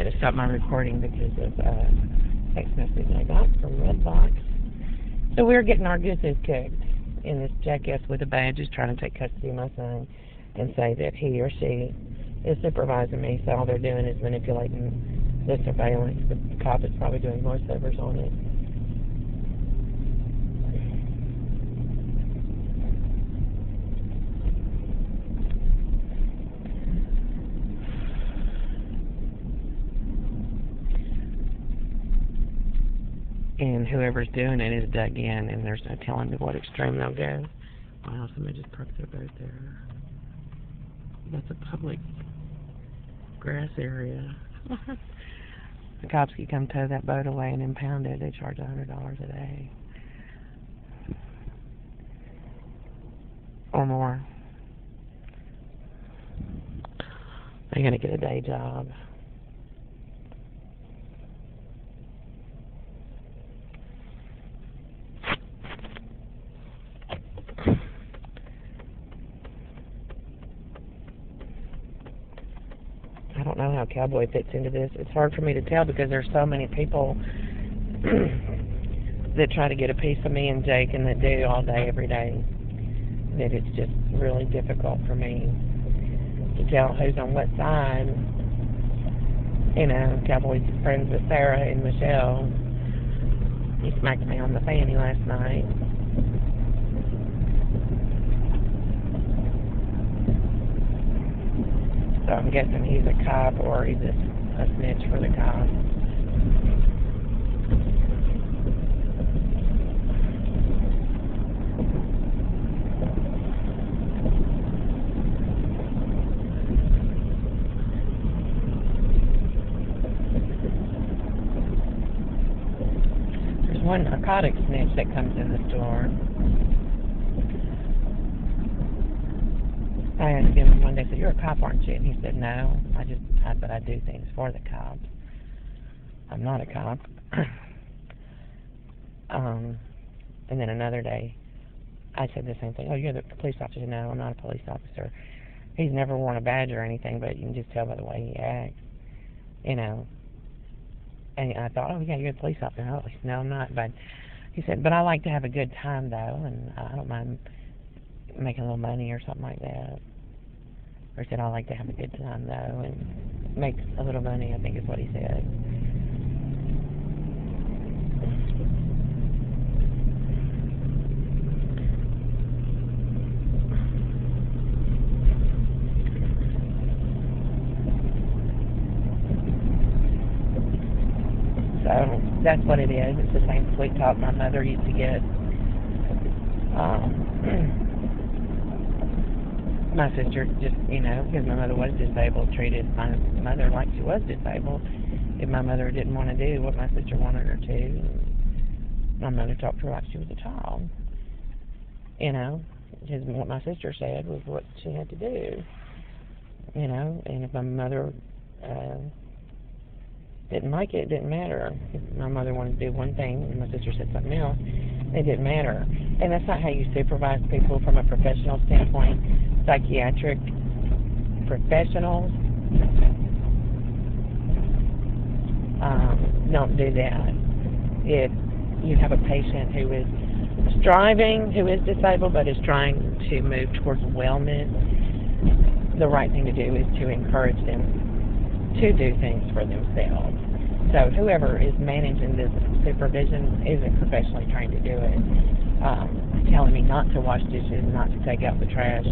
had to stop my recording because of a text message I got from Redbox. So we're getting our gooses cooked, and this jackass with a badge is trying to take custody of my son and say that he or she is supervising me, so all they're doing is manipulating the surveillance. The cop is probably doing voiceovers on it. And whoever's doing it is dug in, and there's no telling to what extreme they'll go. Wow, somebody just parked their boat there. That's a public grass area. The cops can come tow that boat away and impound it. They charge $100 a day. Or more. They're going to get a day job. I don't know how Cowboy fits into this. It's hard for me to tell because there's so many people that try to get a piece of me and Jake and that do all day, every day, that it's just really difficult for me to tell who's on what side. You know, Cowboy's friends with Sarah and Michelle. He smacked me on the fanny last night. So I'm guessing he's a cop or he's a snitch for the cop. There's one narcotic snitch that comes in the store. I asked him one day, I said, "You're a cop, aren't you?" And he said, "No, but I do things for the cops. I'm not a cop." And then another day, I said the same thing. "Oh, you're the police officer?" "No, I'm not a police officer." He's never worn a badge or anything, but you can just tell by the way he acts, you know. And I thought, "Oh, yeah, you're the police officer." "Oh, no, I'm not." But he said, "But I like to have a good time, though, and I don't mind making a little money or something like that." Or he said, "I like to have a good time, though, and make a little money," I think is what he said. So that's what it is. It's the same sweet talk my mother used to get. My sister just, you know, because my mother was disabled, treated my mother like she was disabled. If my mother didn't want to do what my sister wanted her to, my mother talked to her like she was a child. You know, because what my sister said was what she had to do. You know, and if my mother didn't like it, it didn't matter. If my mother wanted to do one thing and my sister said something else, it didn't matter. And that's not how you supervise people from a professional standpoint. Psychiatric professionals don't do that. If you have a patient who is striving, who is disabled, but is trying to move towards wellness, the right thing to do is to encourage them to do things for themselves. So whoever is managing this supervision isn't professionally trained to do it. Telling me not to wash dishes, not to take out the trash.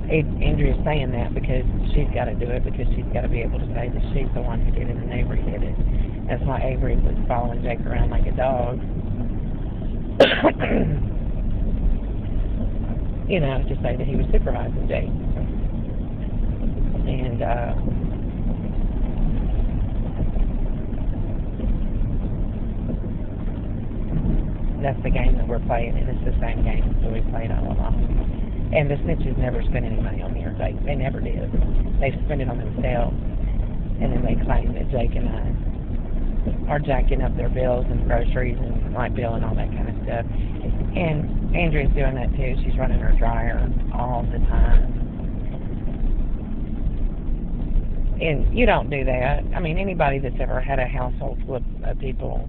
Andrea's saying that because she's got to do it, because she's got to be able to say that she's the one who did it and Avery did it. That's why Avery was following Jake around like a dog. You know, to say that he was supervising Jake. And that's the game that we're playing, and it's the same game that we played all along. And the snitches never spent any money on me or Jake. They never did. They spend it on themselves, and then they claim that Jake and I are jacking up their bills and groceries and light bill and all that kind of stuff. And Andrea's doing that too. She's running her dryer all the time. And you don't do that. I mean, anybody that's ever had a household full of people,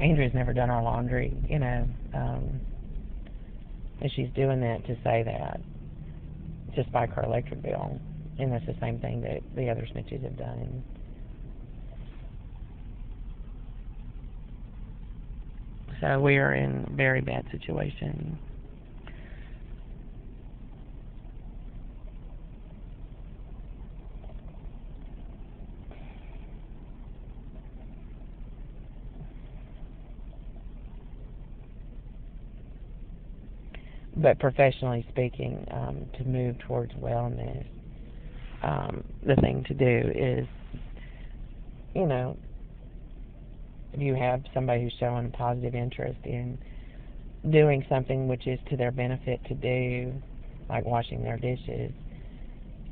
Andrea's never done our laundry, you know, and she's doing that to say that, to spike her electric bill. And that's the same thing that the other snitches have done. So we are in a very bad situation. But professionally speaking, to move towards wellness, the thing to do is, you know, if you have somebody who's showing positive interest in doing something which is to their benefit to do, like washing their dishes,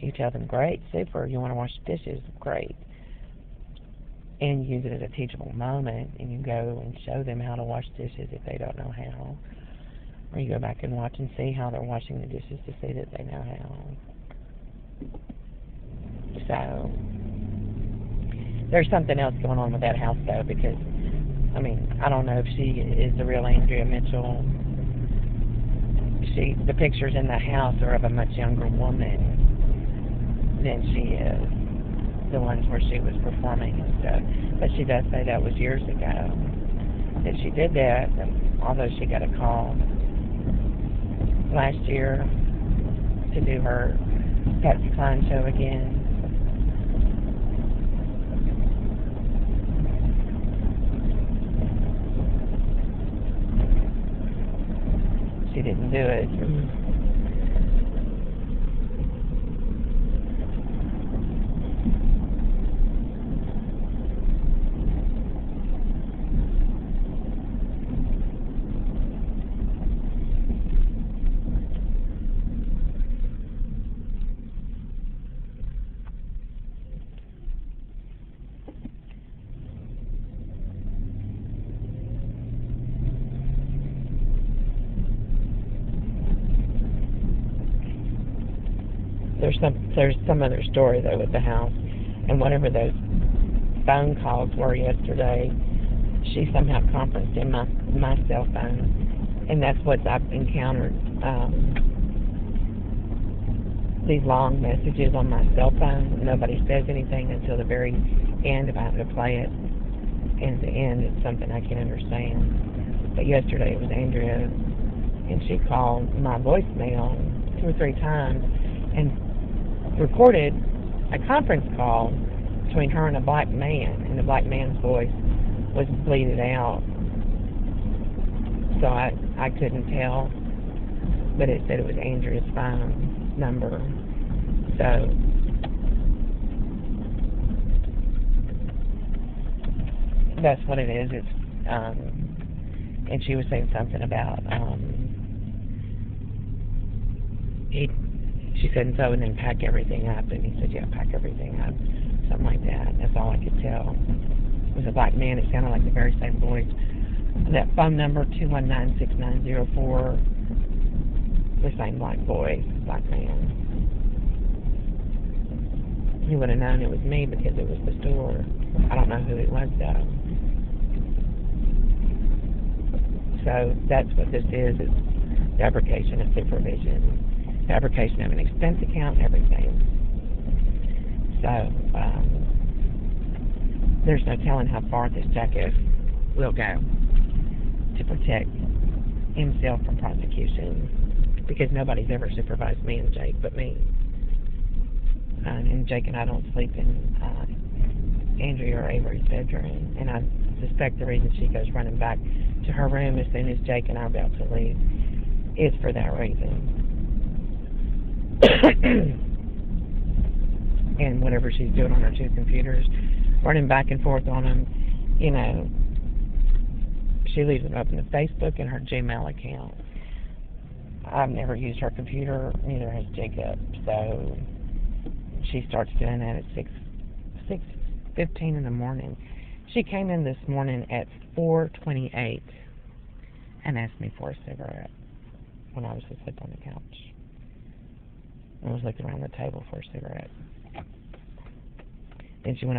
you tell them, great, super, you want to wash dishes, great. And use it as a teachable moment, and you go and show them how to wash dishes if they don't know how. Or you go back and watch and see how they're washing the dishes to see that they know how. So, there's something else going on with that house, though, because, I mean, I don't know if she is the real Andrea Mitchell. The pictures in the house are of a much younger woman than she is. The ones where she was performing and stuff. But she does say that was years ago that she did that, although she got a call last year to do her Patsy Cline show again. She didn't do it. There's some other story though with the house, and whatever those phone calls were yesterday, she somehow conferenced in my cell phone, and that's what I've encountered. These long messages on my cell phone, nobody says anything until the very end if I have to play it, and at the end it's something I can't understand. But yesterday it was Andrea, and she called my voicemail 2 or 3 times and recorded a conference call between her and a black man, and the black man's voice was bleeded out. So I couldn't tell, but it said it was Andrea's phone number. So that's what it is. It's and she was saying something about she said, so, and then pack everything up. And he said, yeah, pack everything up. Something like that. That's all I could tell. It was a black man. It sounded like the very same voice. That phone number, 219-6904, the same black voice, black man. He would have known it was me because it was the store. I don't know who it was, though. So that's what this is. It's fabrication of supervision. Fabrication of an expense account and everything. So, there's no telling how far this jackass will go to protect himself from prosecution, because nobody's ever supervised me and Jake but me. And Jake and I don't sleep in Andrea or Avery's bedroom, and I suspect the reason she goes running back to her room as soon as Jake and I are about to leave is for that reason. And whatever she's doing on her 2 computers, running back and forth on them, you know, she leaves them open to Facebook and her Gmail account. I've never used her computer, neither has Jacob, so she starts doing that at 6:15 in the morning. She came in this morning at 4:28 and asked me for a cigarette when I was asleep on the couch. I was looking around the table for a cigarette. Then she went over